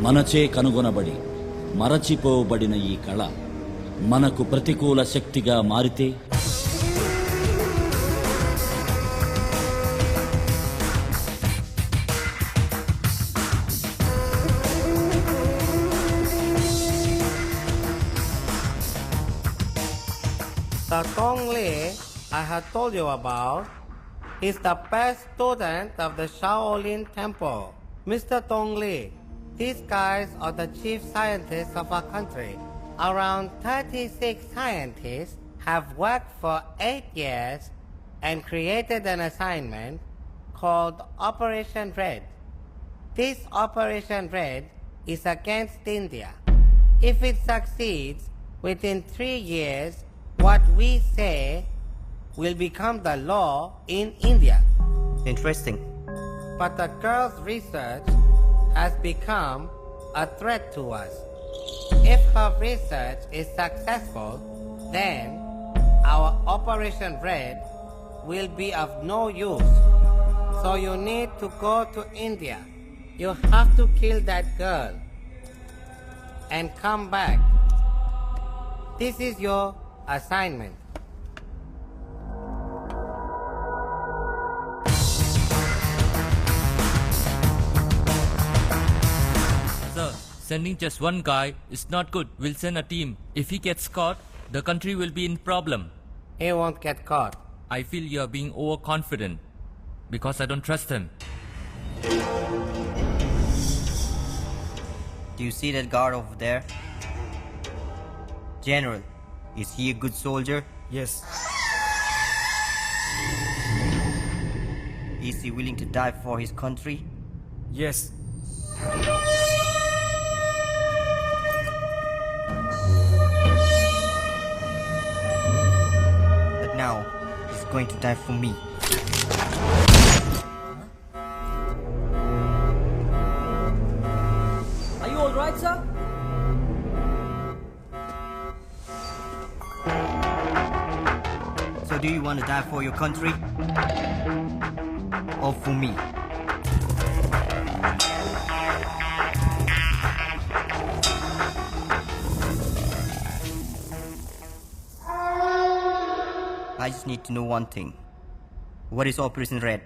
మనచే కనుగొనబడి మరచిపోబడిన ఈ కళ మనకు ప్రతికూల శక్తిగా మారితే The Tong Li I have told you about is the best student of the Shaolin Temple. Mr. Tong Li, these guys are the chief scientists of our country. Around 36 scientists have worked for 8 years and created an assignment called Operation Red. This Operation Red is against India. If it succeeds, within 3 years, what we say will become the law in India. Interesting. But the girl's research has become a threat to us. If her research is successful, then our Operation Red will be of no use. So you need to go to India. You have to kill that girl and come back. This is your assignment. Sir, sending just one guy is not good. We'll send a team. If he gets caught, the country will be in problem. He won't get caught. I feel you're being overconfident because I don't trust him. Do you see that guard over there? General, is he a good soldier? Yes. Is he willing to die for his country? Yes. But now, he's going to die for me. Are you alright, sir? So do you want to die for your country? Or for me? I just need to know one thing. What is Operation Red?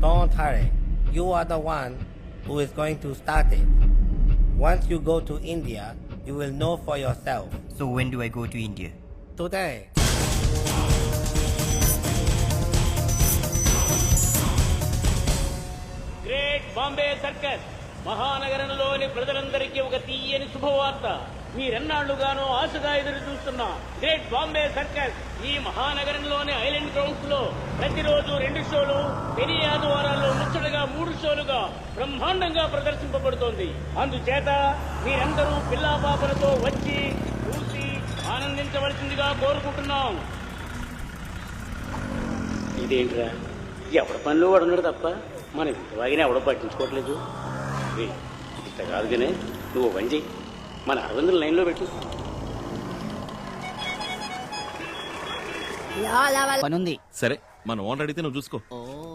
Don't hurry. You are the one who is going to start it. Once you go to India, you will know for yourself. So when do I go to India? Today. Great Bombay Circus మహానగరంలోని ప్రజలందరికీ ఒక తీయని శుభవార్త. మీరెన్నాళ్లుగానో ఆశగా ఎదురు చూస్తున్న great Bombay circus ఈ మహానగరంలోని island grounds లో ప్రతిరోజు 2 షోలు, పెని ఆదివారాల్లో ముచ్చటగా 3 షోలుగా బ్రహ్మాండంగా ప్రదర్శింపబడుతోంది. అందుచేత మీరందరూ పిల్లా పాపలతో వచ్చి చూసి ఆనందించవలసిందిగా కోరుకుంటున్నాం. ఇదేంట్రా, ఎవడ పనిలో వాడు ఉన్నాడు తప్ప మన ఇంతలాగినే ఎవడో పట్టించుకోవట్లేదు. ఇంత కాదుగానే నువ్వు పని చెయ్యి, మన 60 లైన్లో పెట్టు. పనుంది. సరే, మన ఓనర్ అడిగితే నువ్వు చూసుకో.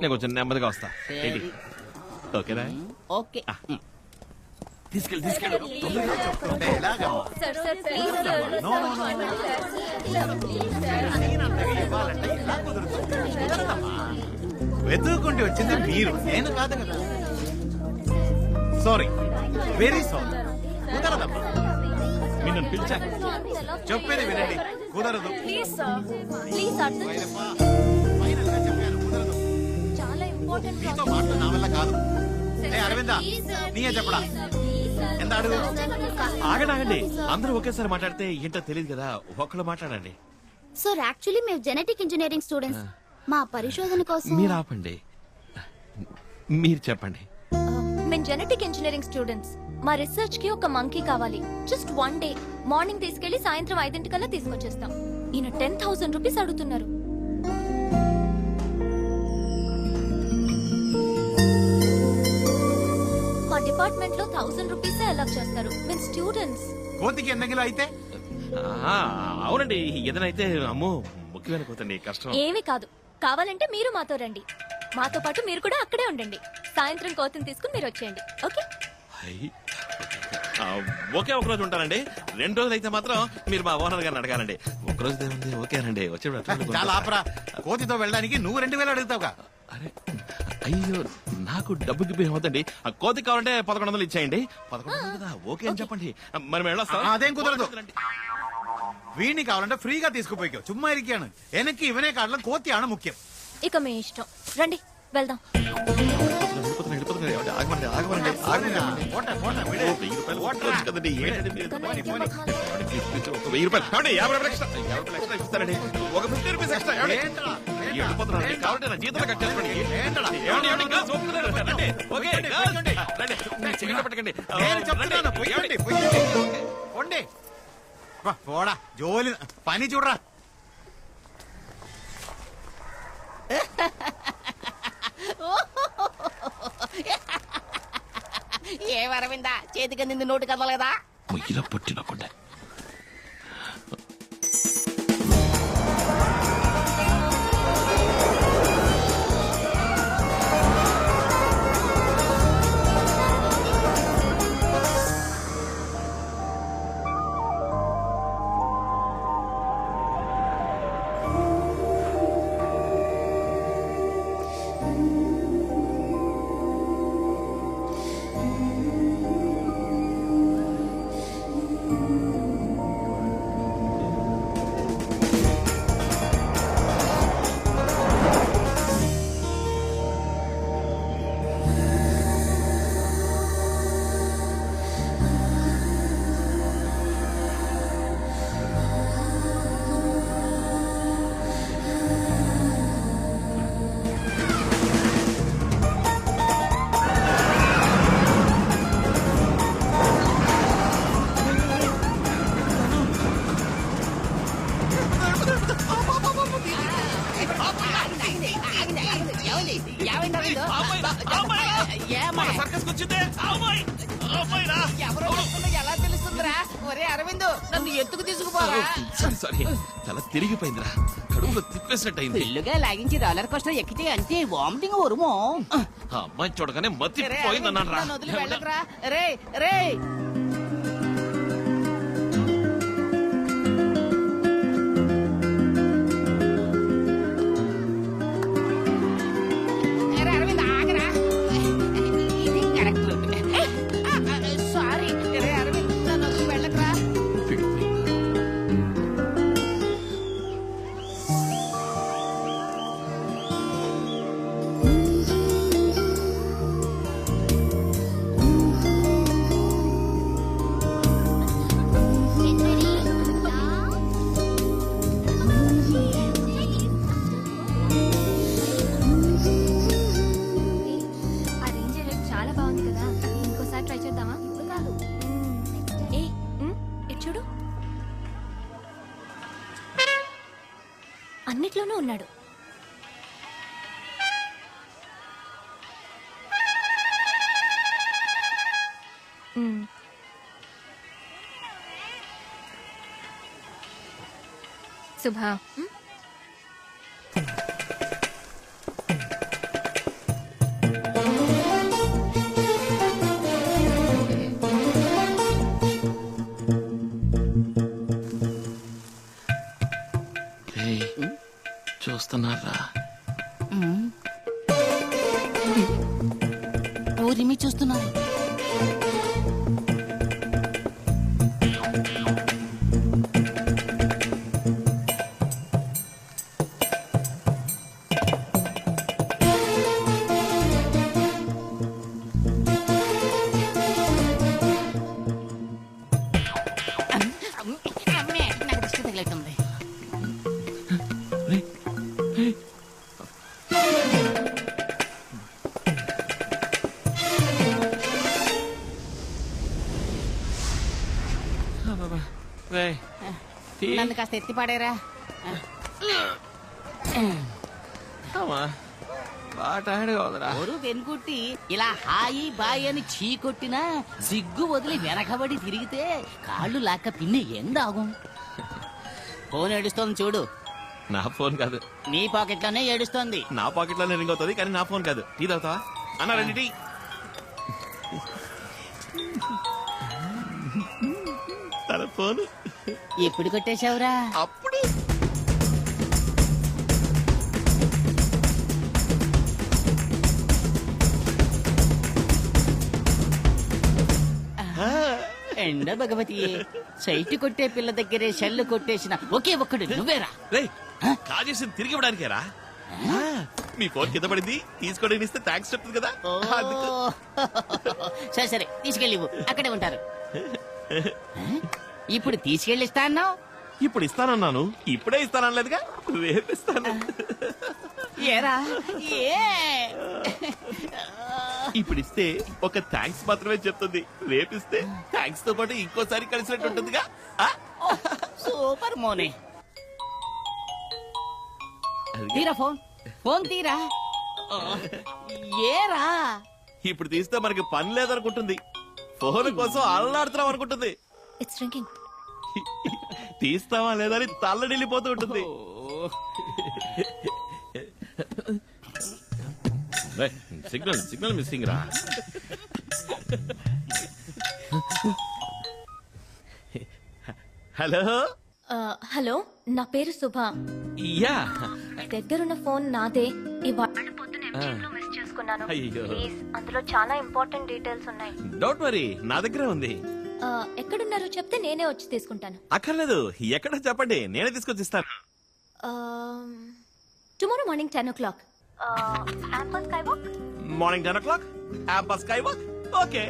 నేను కొంచెం నెమ్మదిగా వస్తా. ఏంటి? ఓకేనా? ఓకే. తీసుకెళ్ళి వెతుక్కుంటూ వచ్చింది మీరు, నేను కాదు కదా. Sorry, very sorry. కుదరదమ్మా. మీరు నన్ను పిలిచాను, చెప్పేది వినండి. కుదరదు. మీతో మాటలు నా వల్ల కాదు. అరవిందా, నీయే చెప్పడా? ఎంత అడుగు? ఆగండి, అందరూ ఒకేసారి మాట్లాడితే ఏంటో తెలియదు కదా. ఒక్కళ్ళు మాట్లాడండి. సార్, యాక్చువల్లీ మేము జెనెటిక్ ఇంజనీరింగ్ స్టూడెంట్స్. మా పరిశోధన కోసం. మీరు ఆపండి, మీరు చెప్పండి. మేము జెనెటిక్ ఇంజనీరింగ్ స్టూడెంట్స్. మా రీసెర్చ్ కి ఒక మంకీ కావాలి. Just 1 day. మార్నింగ్ తీసుకెళ్లి సాయంత్రం 5 తీసుకొచ్చేస్తాం. ఈయన 10,000 రూపీస్ అడుగుతున్నారు. మా డిపార్ట్మెంట్ లో 1000 రూపీసే అలౌ చేస్తారు. మేము స్టూడెంట్స్. కోతికి ఎన్నగిలో అయితే అవునండి, ఏదైనా అయితే అమ్మో ముఖ్యమైన కోతండి, కష్టం. ఏమీ కాదు, కావాలంటే మీరు మాతో రండి. మాతో పాటు మీరు కూడా అక్కడే ఉండండి. సాయంత్రం కోతిని తీసుకుని మీరు వచ్చేయండి. ఓకే? ఒకే ఒక రోజు ఉంటానండి. 2 రోజులు అయితే మాత్రం మీరు మా ఓనర్ గారిని అడగాలండి. ఒక రోజు ఏముంది, ఓకేనండి. వచ్చేప్పుడు చాలా ఆపరా. కోతితో వెళ్ళడానికి నువ్వు 2000 అడుగుతావుగా. అరే అయ్యో, నాకు డబ్బు గిబ్బు ఏమవుతండి. కోతి కావాలంటే 1100 ఇచ్చేయండి. 1100 కదా, ఓకే అని చెప్పండి. మరి మేము వెళ్ళొస్తాం. అదేం కుదరదు. వీడిని కావాలంటే ఫ్రీగా తీసుకుపోయి చుమ్మా ఇరికాను. వెనక్కి ఇవనే కాడలో కోతి ఆడ ముఖ్యం. ఇక మీ ఇష్టం, రండి వెళ్దాం. ఆగమండి, ఆగమండి, ఆగమండి. పోట, పోట, విడే. 1000 రూపాయలు ఓట్లొచ్చు కదండి. ఏంటండి మీరు? ఒక 1000 రూపాయలు. ఏమండి, 50 రూపాయలు ఎక్స్ట్రా. 50 రూపాయలు ఎక్స్ట్రా ఇస్తానండి. ఒక 50 రూపీస్ ఎక్స్ట్రా. ఏమండి? వెళ్ళిపోతున్నానండి. కావాలంటే నా జీతంలో కట్టేసుకోండి. ఏమండి, గర్ల్స్ ఒప్పుకున్నారు. రండి. Okay, girls. రండి. చికెన్ పట్టుకోండి. నేను చెప్తున్నాను, పొయ్యండి, పొయ్యండి. పొండి. పోడా, జోలి పని చూడరా. ఏ వరవిందా చేతికి నింది నోటు కదలగదా? పొయ్యిలో పుట్టినకుండా ఎలా తెలుస్తుందిరా? ఒరే అరవింద్, నన్ను ఎత్తుకు తీసుకుపోరా. సారీ, తల తిరిగిపోయిందిరా. కడుపులో తిప్పేసినట్టు అయింది. ఫుల్లుగా లాగించి రోలర్ కోస్టర్ ఎక్కితే అంతే వామిటింగ్ వరుమో. ఆ అమ్మాయి చూడగానే మత్తి పోయిందన్నాను రా. వదిలి వెళ్ళకరా. రే రే అరవింద్ ఆగరా. ఇది కరెక్ట్ రూట్. సారీ రే అరవింద్, నన్ను వదిలి వెళ్ళకరా. చాలా బాగుంది కదా, ఇంకోసారి ట్రై చేద్దామా? ఇప్పుడు కాదు. ఏ ఇటు చూడు, అన్నిట్లోనూ ఉన్నాడు. శుభా, చూస్తున్నారా? ఊరిమి చూస్తున్నారు. అమ్మే, నాకు దిష్టి తగిలిట్టుంది. నన్ను కాస్త ఎత్తి పాడేరా. ఒరు వెనుకుట్టి ఇలా హాయి బాయి అని చీకొట్టినా సిగ్గు వదిలి వెనకబడి తిరిగితే కాళ్ళు లాక్క పిన్ని ఎందాగు. ఫోన్ ఏడుస్తోంది చూడు. నా ఫోన్ కాదు, నీ పాకెట్ లోనే ఏడుస్తోంది. నా పాకెట్ లోనే రింగ్ అవుతుంది, కానీ నా ఫోన్ కాదు. టీ తాగుతావా అన్నారండి? టీ ఫోన్ ఎప్పుడు కొట్టేశావురా? అప్పుడు ఎండ భగవతి, సైట్ కొట్టే పిల్ల దగ్గరే షెల్లు కొట్టేసిన ఒకే ఒక్కడు నువ్వేరా? రేయ్, కాల్ చేసి తిరిగి ఇవ్వడానికేరా? మీ ఫోన్ కింద పడింది, తీసుకోవడానికి ఇస్తే థ్యాంక్స్ చెప్తుంది కదా. ఓ, సరే సరే తీసుకెళ్ళివు, అక్కడే ఉంటారు. ఇప్పుడు తీసుకెళ్ళిస్తా అన్నావు. ఇప్పుడు ఇస్తానన్నాను, ఇప్పుడే ఇస్తానలేదుగా, రేపిస్తాను. ఏరా ఏ ఇప్పుడు ఇస్తే ఒక థ్యాంక్స్ మాత్రమే చెప్తుంది, రేపిస్తే థ్యాంక్స్ తో పాటు ఇంకోసారి కలిసినట్టు ఉంటుందిగా. ఆ? సూపర్ మోనే. తీరా ఫోన్, ఫోన్ తీరా. ఏరా ఇప్పుడు తీస్తే మనకి పని లేదనుకుంటుంది, ఫోన్ కోసం అల్లాడుతున్నాం అనుకుంటుంది. It's ringing. తీస్తావా లేదని తల్లడిల్లిపోతూ ఉంటుంది. సిగ్నల్ సిగ్నల్ మిస్సింగ్ రా. హలో హలో, నా పేరు శుభ. యా దగ్గరున్న ఫోన్ నాదే. ఇవాళ పొద్దున MGM లో మిస్ చేసుకున్నాను. అయ్యో. ప్లీజ్, అందులో చాలా ఇంపార్టెంట్ డీటెయిల్స్ ఉన్నాయి. డోంట్ వరీ, నా దగ్గరే ఉంది. ఎక్కడున్నారో చెప్తే నేనే వచ్చి తీసుకుంటాను. అక్కర్లేదు, ఎక్కడ చెప్పండి, నేనే తీసుకొచ్చి ఇస్తాను. Tomorrow morning 10 o'clock. Amber Skywalk. Morning 10 o'clock, Amber Skywalk. Okay.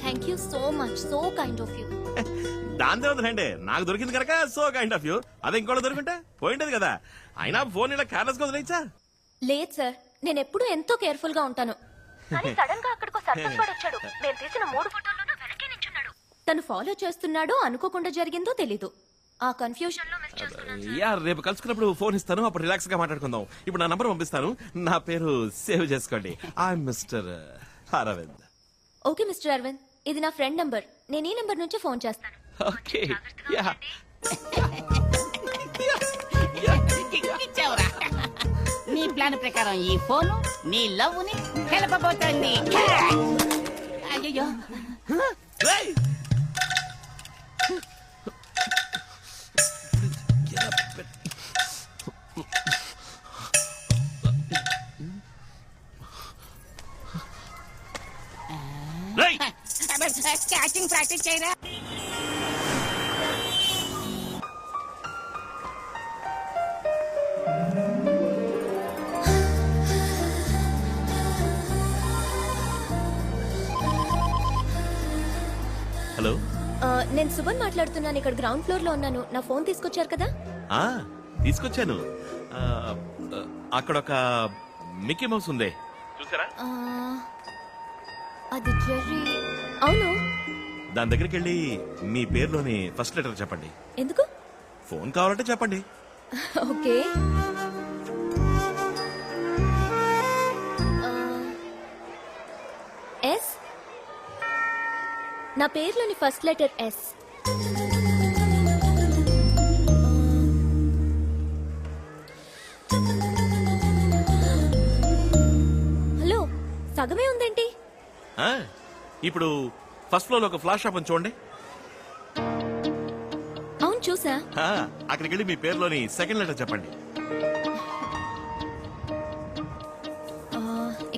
Thank you so much, so kind of you. దాంతో ఉందండి, నాకు దొరికింది కనుక సో కైండ్ ఆఫ్ యూ. అదే ఇంకోటి దొరికింటే పోయింటది కదా. అయినా ఫోన్ ఇలా కేర్లెస్ గా వదిలేచ్చా? లేదు సార్, నేను ఎప్పుడూ ఎంతో కేర్ఫుల్ గా ఉంటాను. కానీ సడన్ గా అక్కడికి సర్పంచ్ వాడు వచ్చాడు. నేను తీసిన 3 ఫోటోల్లోనూ వెనకే నించున్నాడు. తను ఫాలో చేస్తున్నాడో అనుకోకుండా జరిగిందో తెలీదు. ఆ కన్ఫ్యూజన్ లో మిస్ చేసుకున్నాను. యా, రేపు కలుసుకున్నప్పుడు ఫోన్ ఇస్తాను, అప్పుడు రిలాక్స్ గా మాట్లాడుకుందాం. ఇప్పుడు నా నంబర్ పంపిస్తాను, నా పేరు సేవ్ చేసుకోండి. I Mister Arvind. Okay Mister Arvind, ఇది నా ఫ్రెండ్ నంబర్. నేను ఈ నంబర్ నుంచి ఫోన్ చేస్తాను. ఓకే. యా. ఇచ్చావురా. నీ ప్లాన్ ప్రకారం ఈ ఫోన్ నీ లవ్ ని కలపబోతోంది. అయ్యో, ఏయ్! రేయ్! క్యాచింగ్ ప్రాక్టీస్ చేయరా? హలో. నేను సుభన్ మాట్లాడుతున్నాను. ఇక్కడ గ్రౌండ్ ఫ్లోర్ లో ఉన్నాను. నా ఫోన్ తీసుకొచ్చారు కదా? ఆ, తీసుకొచ్చాను. అక్కడ ఒక మిక్కీ మౌస్ ఉంది, చూసారా? అది జెర్రీ. అవును. దాని దగ్గరికి వెళ్ళి మీ పేరులోని ఫస్ట్ లెటర్ చెప్పండి. ఎందుకు? ఫోన్ కావాలంటే చెప్పండి. ఓకే. ఎస్. నా పేరులోని ఫస్ట్ లెటర్ ఎస్. హలో, సగమే ఉందేంటి? ఆ, ఇప్పుడు ఫస్ట్ ఫ్లోర్ లో ఒక ఫ్లాష్ షాప్ ఉంది, చూడండి. అవును, చూసా. ఆ, అక్కడికి వెళ్ళి మీ పేరులోని సెకండ్ లెటర్ చెప్పండి.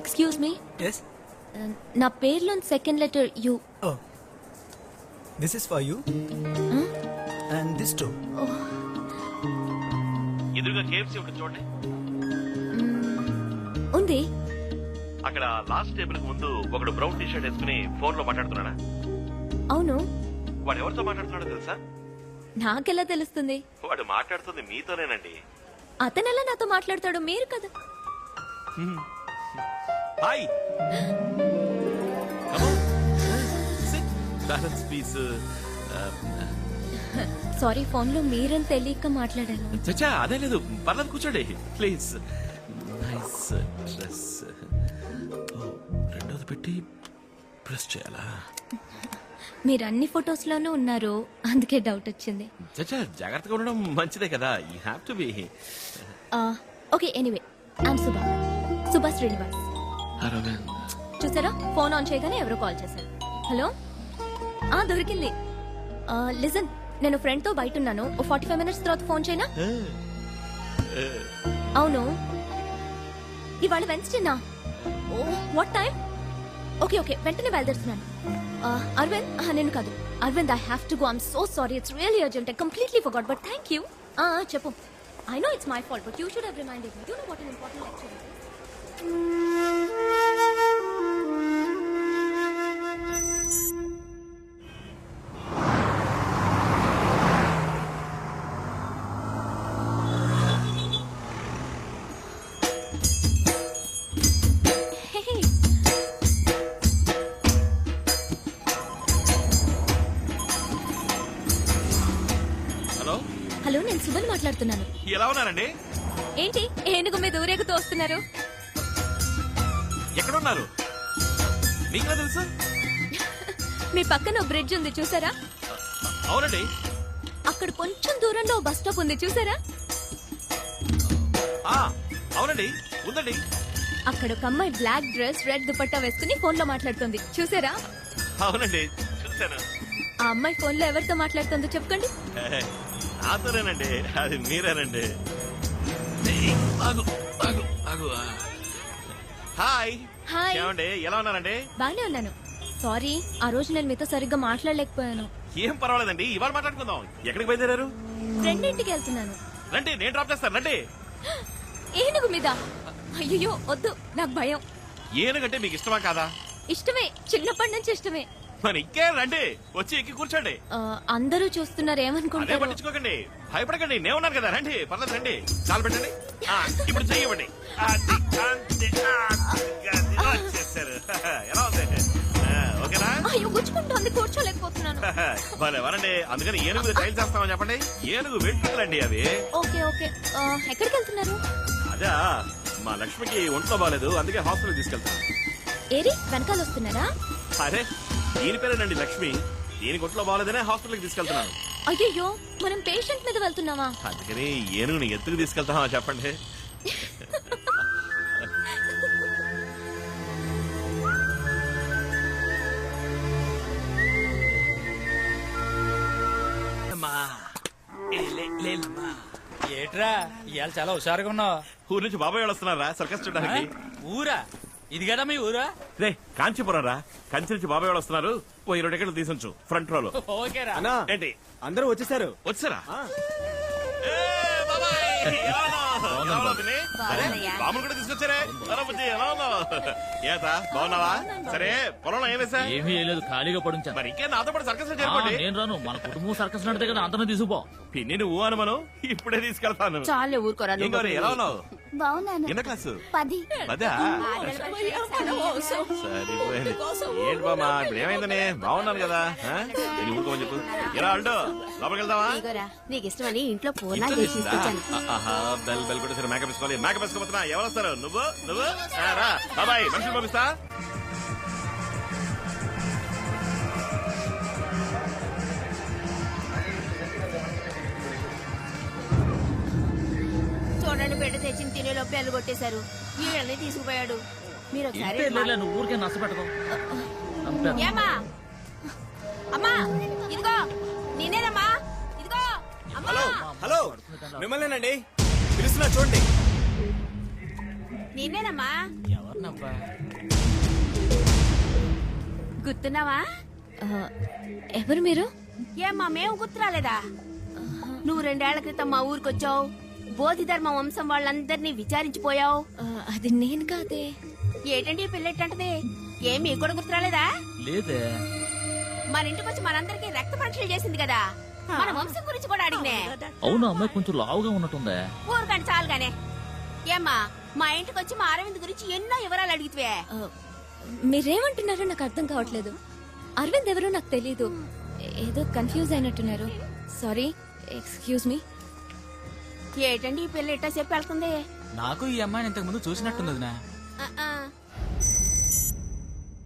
Excuse me. Yes. నా పేరులోని second letter U. Oh. This is for you. And this too. ఎదురుగా కేఎఫ్సీ ఉంటుంది, చూడండి. ఉంది. అక్కడ లాస్ట్ టేబుల్ కి ముందు ఒకడు బ్రౌన్ టీ షర్ట్ వేసుకుని ఫోన్ లో మాట్లాడుతున్నాడా? అవును. వాడు ఎవరితో మాట్లాడుతున్నాడో తెలుసా? నాకెలా తెలుస్తుంది? వాడు మాట్లాడుతుంది మీతోనేనండి. అతనెలా నాతో మాట్లాడతాడు? మీరు కదా. Hi. Balance piece. Sorry, phone లో మీరని తెలియక మాట్లాడాను. చచ్చా, అదే లేదు, పర్లేదు, కూర్చోండి ప్లీజ్. Nice dress. రెండోది పెట్టి ప్రెస్ చేయాలా? మీరు అన్ని ఫొటోస్ లోనూ ఉన్నారు, అందుకే డౌట్ వచ్చింది. చచ్చా, జాగ్రత్తగా ఉండడం మంచిదే కదా. You have to be. Okay, anyway, I'm Subha. Subha Srinivas. చూసారా, ఫోన్ ఆన్ చేయగానే ఎవరో కాల్ చేశారు. హలో. దొరికింది. లిజన్, నేను ఫ్రెండ్ తో బయట ఉన్నాను. 45 minutes తర్వాత ఫోన్ చేయనా? అవును, ఇవాళ వెన్స్డేనా? Oh, what time? Okay okay, వెంటనే బయలుదేరుతున్నాను. అరవింద్, నేను కాదు Arvind, I have to go. I'm so sorry, it's really urgent. I completely forgot, but thank you. చెప్పు. I know it's my fault, but you should have reminded me. You know what an important lecture it is. Hey. Hello hello, నేను సుమన్ మాట్లాడుతున్నాను. ఎలా ఉన్నారండి? ఏంటి ఏనుగు మీద ఊరేగుతూ వస్తున్నారు? ఎక్కడున్నారు? మీకెలా తెలుసు? మీ పక్కన బ్రిడ్జ్ ఉంది, చూసారా? అవునండి. అక్కడ కొంచెం దూరంలో బస్ స్టాప్ ఉంది, చూసారా? అవునండి, ఉందండి. అక్కడ ఒక అమ్మాయి బ్లాక్ డ్రెస్, రెడ్ దుపట్టా వేసుకుని ఫోన్ లో మాట్లాడుతుంది, చూసారా? అవునండి, చూశాను. ఆ అమ్మాయి ఫోన్ లో ఎవరితో మాట్లాడుతుందో చెప్పుకోండి. నాతోనేనండి, అది మీరేనండి. హాయ్. హాయ్. ఏమండి, ఎలా ఉన్నారండి? బానే ఉన్నాను. సారీ, ఆ రోజు నేను మీతో సరిగ్గా మాట్లాడలేకపోయాను. ఏం పర్వాలేదండి, ఇవాళ మాట్లాడుకుందాం. ఎక్కడికి బయలుదేరారు? ఫ్రెండ్ ఇంటికి వెళ్తున్నాను. రండి, నేను డ్రాప్ చేస్తాను. రండి. ఏనుగు మీద? అయ్యో వద్దు, నాకు భయం. ఏనుగంటే మీకు ఇష్టమా కాదా? ఇష్టమే, చిన్నప్పటి నుంచి ఇష్టమే. మరి ఇంకే రండి, వచ్చి ఎక్కి కూర్చోండి. అందరూ చూస్తున్నారు, అదే ఏమనుకుంటారు? పట్టించుకోకండి, భయపడకండి, నేను ఉన్నాను కదా. రండి, పర్లేదు, రండి. చాలు పెట్టండి. ఇప్పుడు చెయ్యవండి. వచ్చేసారు. ఎలా ఉంది? ఓకేనా? అయ్యో గుచ్చుకుంటుంది, కూర్చోలేకపోతున్నాను. భలే వరండి, అందుకని ఏనుగు ట్రైల్ చేస్తామని చెప్పండి. ఏనుగు వెంట్రుకలండి అవి. ఓకే ఓకే, ఎక్కడికి వెళ్తున్నారు? అదా, మా లక్ష్మికి ఒంట్లో బాగాలేదు, అందుకే హాస్పిటల్ తీసుకెళ్తాను. ఏరి వెనకాల వస్తున్నారా? అరే, దీని పేరేనండి లక్ష్మి. దీనికి ఒంట్లో బాగాలేదనే హాస్పిటల్కి తీసుకెళ్తున్నాను. అయ్యో, మనం పేషెంట్ మీద వెళ్తున్నావా? అందుకని ఏనుగుని ఎత్తుకు తీసుకెళ్తామా చెప్పండి. ఏట్రా ఇవాళ చాలా హుషారుగా ఉన్నావు. ఊరు నుంచి బాబాయ్ వాళ్ళు వస్తున్నారా సర్కస్ చూడడానికి? ఊరా? ఇది కదా మీ ఊరా? రే, కాంచీపురం రా. కంచి నుంచి బాబాయ్ వాళ్ళు వస్తున్నారు. ఓ 20 టికెట్లు తీసుంచు ఫ్రంట్ రోలో. ఓకేరా. ఏంటి అందరూ వచ్చేసారు. వచ్చారా? బాబులు కూడా తీసుకొచ్చారే. ఎలా ఉన్నావు? ఏతా బాగున్నావా? సరే, పొలంలో ఏం వేసా? ఏమీ లేదు, ఖాళీగా పడుంచా. మరి ఇంకే నాతో పాటు సర్కస్ లో చేరుకోండి. నేను రాను, మన కుటుంబం సర్కస్ నడితే కదా, అంతనే తీసుకుపో. పిన్ని నువ్వు అనుమను ఇప్పుడే తీసుకెళ్తాను. చాలే ఊరుకోరా. ఏం గౌరీ, ఎలా ఉన్నావు? బాగున్నాను. ఎన్న క్లాసు? 10. అదా, సరిపోయింది. ఏంటి బామా, ఇప్పుడు ఏమైందని? బాగున్నాను కదా. నేను ఊరుకోమని చెప్పు. ఎలా అంటూ లోపలికి వెళ్దామా? నీకు ఇష్టమని ఇంట్లో పూర్ణ బెల్ బెల్ కూడా సరే. మేకప్ వేసుకోవాలి. మేకప్ వేసుకోబోతున్నా. ఎవరు వస్తారు? నువ్వు నువ్వు రా బాబాయ్, మనుషులు పంపిస్తా. చూడండి, బిడ్డ తెచ్చిన తినేలో పెళ్ళు కొట్టేశారు. వీళ్ళని తీసుకుపోయాడు. మీరు ఒకసారి నువ్వు ఊరికే నష్టపెట్టుకో. ఏమా అమ్మా, ఇదిగో నేనేనమ్మా. ఇదిగో హలో హలో, మిమ్మల్నేనండి పిలుస్తున్నా, చూడండి. నేనేనమ్మా. ఎవరినబ్బా? గుర్తున్నావా? ఎవరు మీరు? ఏమ్మా, మేము గుర్తురాలేదా? నువ్వు 2 ఏళ్ల క్రితం మా ఊరికొచ్చావు. బోధిధర్మ వంశం వాళ్ళందరినీ విచారించిపోయావు. అది నేను కాదే. ఏటండి పిల్లెట్టంటది? ఏం మీకు కూడా గుర్తురాలేదా? లేదే. మన ఇంటికి వచ్చి మనందరికి రక్త పరీక్షలు చేసింది కదా, మన వంశం గురించి కూడా అడిగినే. అవును, అమ్మాయి కొంచెం లావుగా ఉన్నట్టుందే. ఊరుకండి చాలుగానే. ఏమ్మా, మా ఇంటికి వచ్చి మా అరవింద్ గురించి ఎన్నో వివరాలు అడిగితే మీరేమంటున్నారో నాకు అర్థం కావట్లేదు. అరవింద్ ఎవరో నాకు తెలీదు. ఏదో కన్ఫ్యూజ్ అయినట్టున్నారు. Sorry, excuse me. ఏటండి ఈ పిల్ల ఇట్టా చెప్పి వెళ్తుంది? నాకు ఈ అమ్మాయిని ఇంతకు ముందు చూసినట్టుంది. ఆ, ఆ.